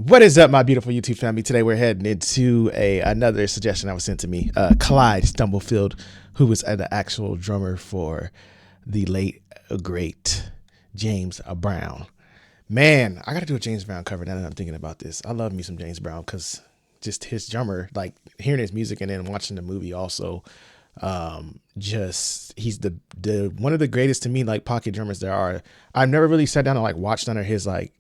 What is up, my beautiful YouTube family? Today we're heading into another suggestion that was sent to me. Clyde Stubblefield, who was the actual drummer for the late great James Brown. Man, I got to do a James Brown cover now that I'm thinking about this. I love me some James Brown because just his drummer, like hearing his music and then watching the movie also. He's the one of the greatest to me, like pocket drummers there are. I've never really sat down and like watched none of his like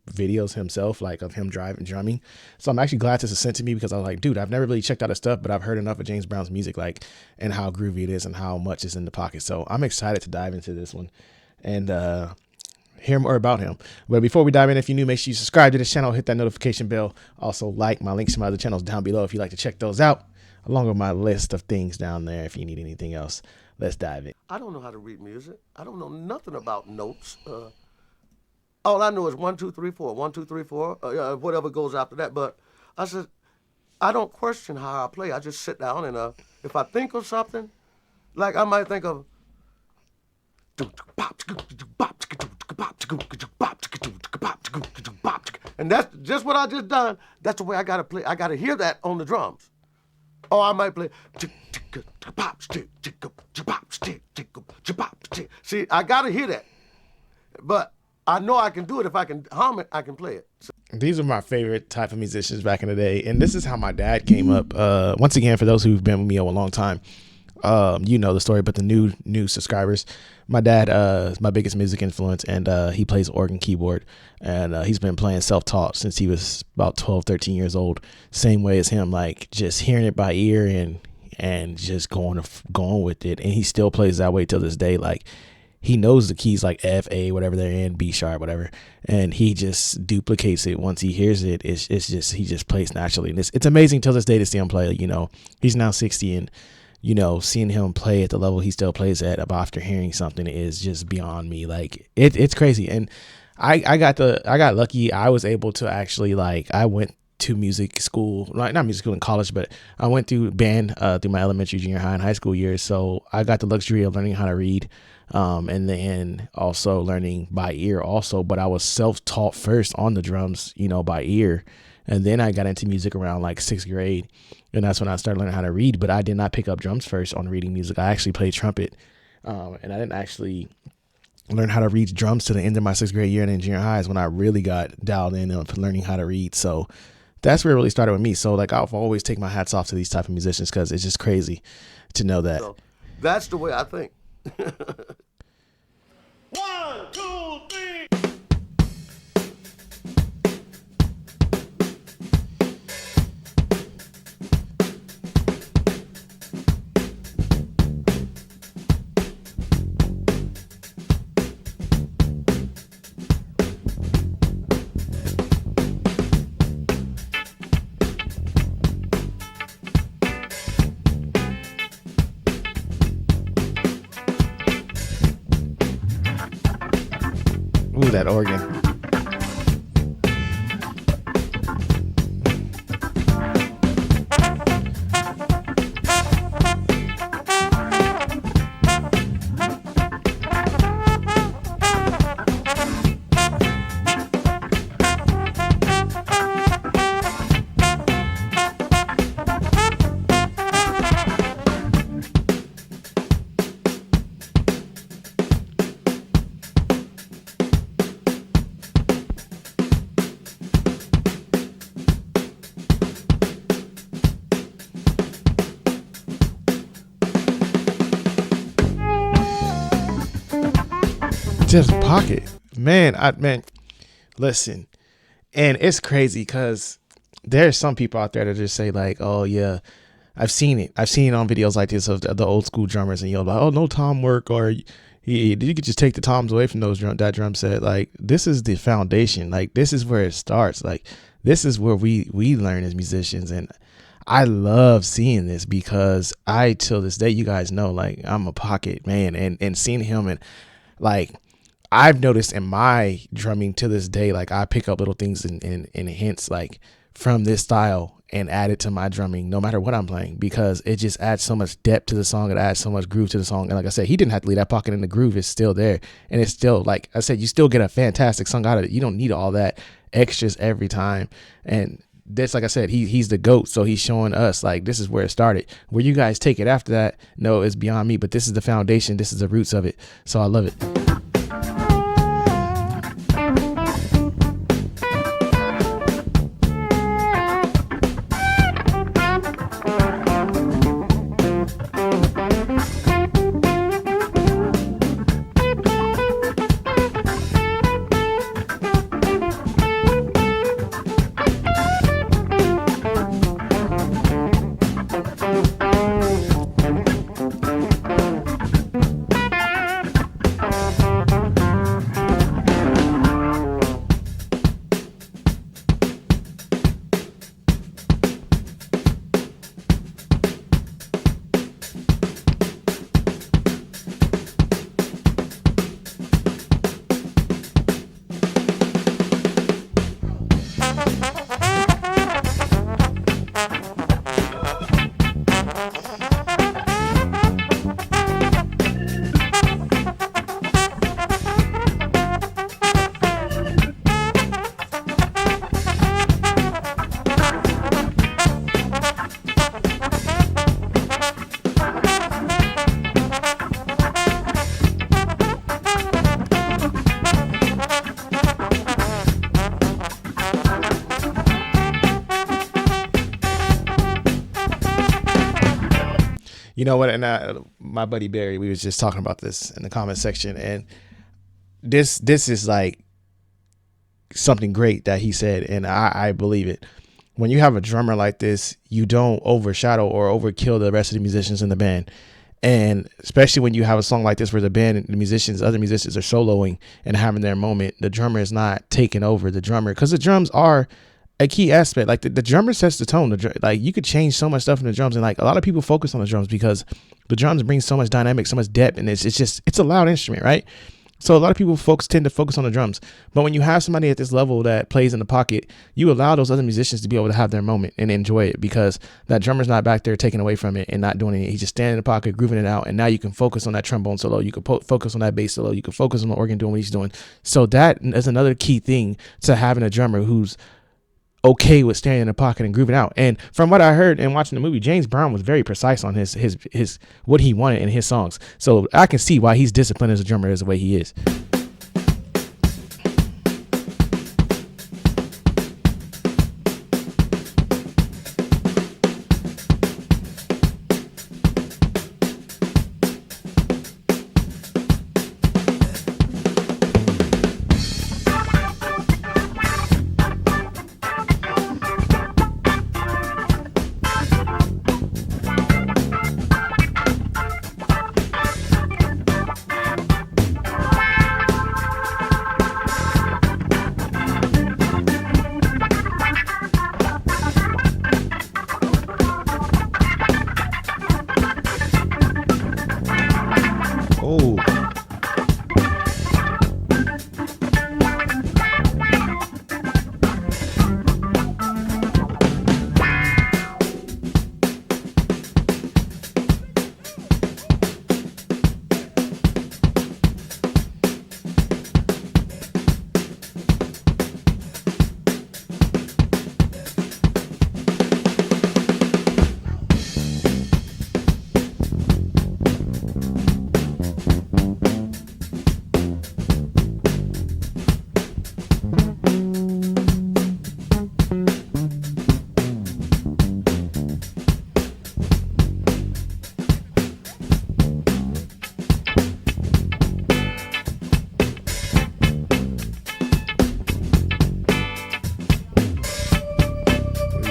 videos himself, like of him drumming. So I'm actually glad this was sent to me because I was like, dude, I've never really checked out his stuff, but I've heard enough of James Brown's music, like, and how groovy it is and how much is in the pocket. So I'm excited to dive into this one and hear more about him. But before we dive in, if you're new, make sure you subscribe to this channel, hit that notification bell. Also like my links to my other channels down below if you'd like to check those out, along with my list of things down there if you need anything else. Let's dive in. I don't know how to read music. I don't know nothing about notes. All I know is 1, 2, 3, 4, 1, 2, 3, 4, whatever goes after that. But I said, I don't question how I play. I just sit down and if I think of something, like I might think of, and that's just what I just done. That's the way I gotta play. I gotta hear that on the drums. Or I might play. See, I gotta hear that, but I know I can do it. If I can hum it, I can play it. So. These are my favorite type of musicians back in the day, and this is how my dad came up. Once again, for those who've been with me a long time, you know the story, but the new subscribers, my dad is my biggest music influence, and he plays organ keyboard, and he's been playing self-taught since he was about 12, 13 years old. Same way as him, like just hearing it by ear and just going with it, and he still plays that way till this day. Like he knows the keys like F, A, whatever they're in, B sharp, whatever, and he just duplicates it once he hears it. It's just he just plays naturally, and it's amazing till this day to see him play. You know, he's now 60, and you know, seeing him play at the level he still plays at after hearing something is just beyond me. Like it's crazy. And I got lucky. I was able to actually, like, I went to music school, like not music school in college, but I went through band through my elementary, junior high, and high school years. So I got the luxury of learning how to read, and then also learning by ear also. But I was self-taught first on the drums, you know, by ear. And then I got into music around like 6th grade. And that's when I started learning how to read. But I did not pick up drums first on reading music. I actually played trumpet. And I didn't actually learn how to read drums to the end of my 6th grade year and in junior high is when I really got dialed in on learning how to read. So that's where it really started with me. So like I'll always take my hats off to these type of musicians because it's just crazy to know that. So that's the way I think. 1, 2, 3. Ooh, that organ. Just pocket, man. Listen, and it's crazy because there's some people out there that just say like, oh yeah, I've seen it on videos like this of the old school drummers, and you're like, oh, no tom work, or you could just take the toms away from that drum set. Like this is the foundation. Like this is where it starts. Like this is where we learn as musicians, and I love seeing this because till this day, you guys know, like I'm a pocket man, and seeing him, and like I've noticed in my drumming to this day, like I pick up little things and hints, like from this style and add it to my drumming, no matter what I'm playing, because it just adds so much depth to the song. It adds so much groove to the song. And like I said, he didn't have to leave that pocket, and the groove is still there. And it's still, like I said, you still get a fantastic song out of it. You don't need all that extras every time. And that's, like I said, he's the GOAT. So he's showing us, like, this is where it started. Where you guys take it after that, no, it's beyond me. But this is the foundation. This is the roots of it. So I love it. You know what? And my buddy Barry, we was just talking about this in the comment section, and this is like something great that he said, and I believe it. When you have a drummer like this, you don't overshadow or overkill the rest of the musicians in the band. And especially when you have a song like this where the band and the other musicians are soloing and having their moment, the drummer is not taking over the drummer, because the drums are a key aspect. Like the drummer sets the tone. Like you could change so much stuff in the drums, and like a lot of people focus on the drums because the drums bring so much dynamic, so much depth, and it's a loud instrument, right? So a lot of people tend to focus on the drums. But when you have somebody at this level that plays in the pocket, you allow those other musicians to be able to have their moment and enjoy it, because that drummer's not back there taking away from it and not doing it. He's just standing in the pocket, grooving it out. And now you can focus on that trombone solo. You can focus on that bass solo. You can focus on the organ doing what he's doing. So that is another key thing to having a drummer who's okay with standing in the pocket and grooving out. And from what I heard and watching the movie, James Brown was very precise on his what he wanted in his songs. So I can see why he's disciplined as a drummer as the way he is.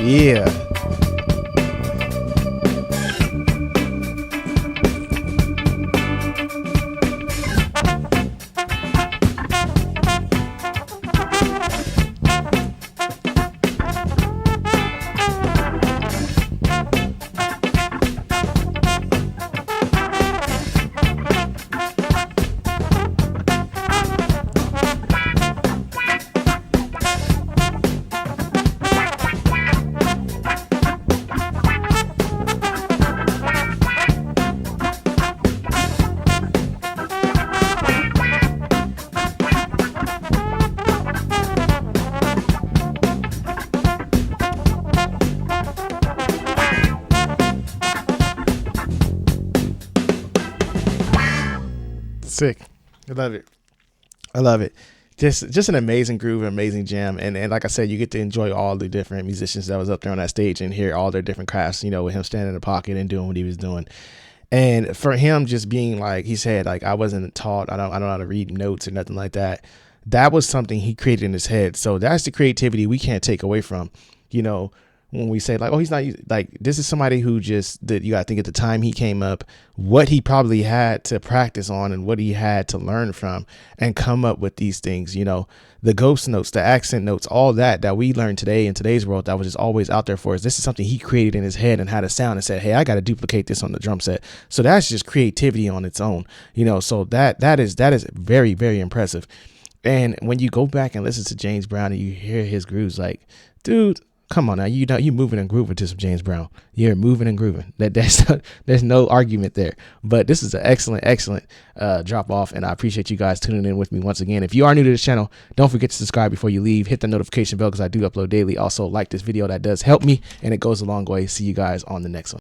Yeah. Sick. I love it. I love it. Just an amazing groove, an amazing jam. And like I said, you get to enjoy all the different musicians that was up there on that stage and hear all their different crafts, with him standing in the pocket and doing what he was doing. And for him just being like, he said, like, I wasn't taught, I don't know how to read notes or nothing like that. That was something he created in his head. So that's the creativity we can't take away from, when we say like, oh, he's not like, this is somebody who just that you got to think at the time he came up, what he probably had to practice on and what he had to learn from and come up with these things, the ghost notes, the accent notes, all that we learn today in today's world that was just always out there for us. This is something he created in his head and had a sound and said, hey, I got to duplicate this on the drum set. So that's just creativity on its own, so that is very, very impressive. And when you go back and listen to James Brown and you hear his grooves, like, dude, come on now, you moving and grooving to some James Brown. You're moving and grooving. There's no argument there. But this is an excellent drop off, and I appreciate you guys tuning in with me once again. If you are new to this channel, don't forget to subscribe before you leave. Hit the notification bell because I do upload daily. Also, like this video, that does help me, and it goes a long way. See you guys on the next one.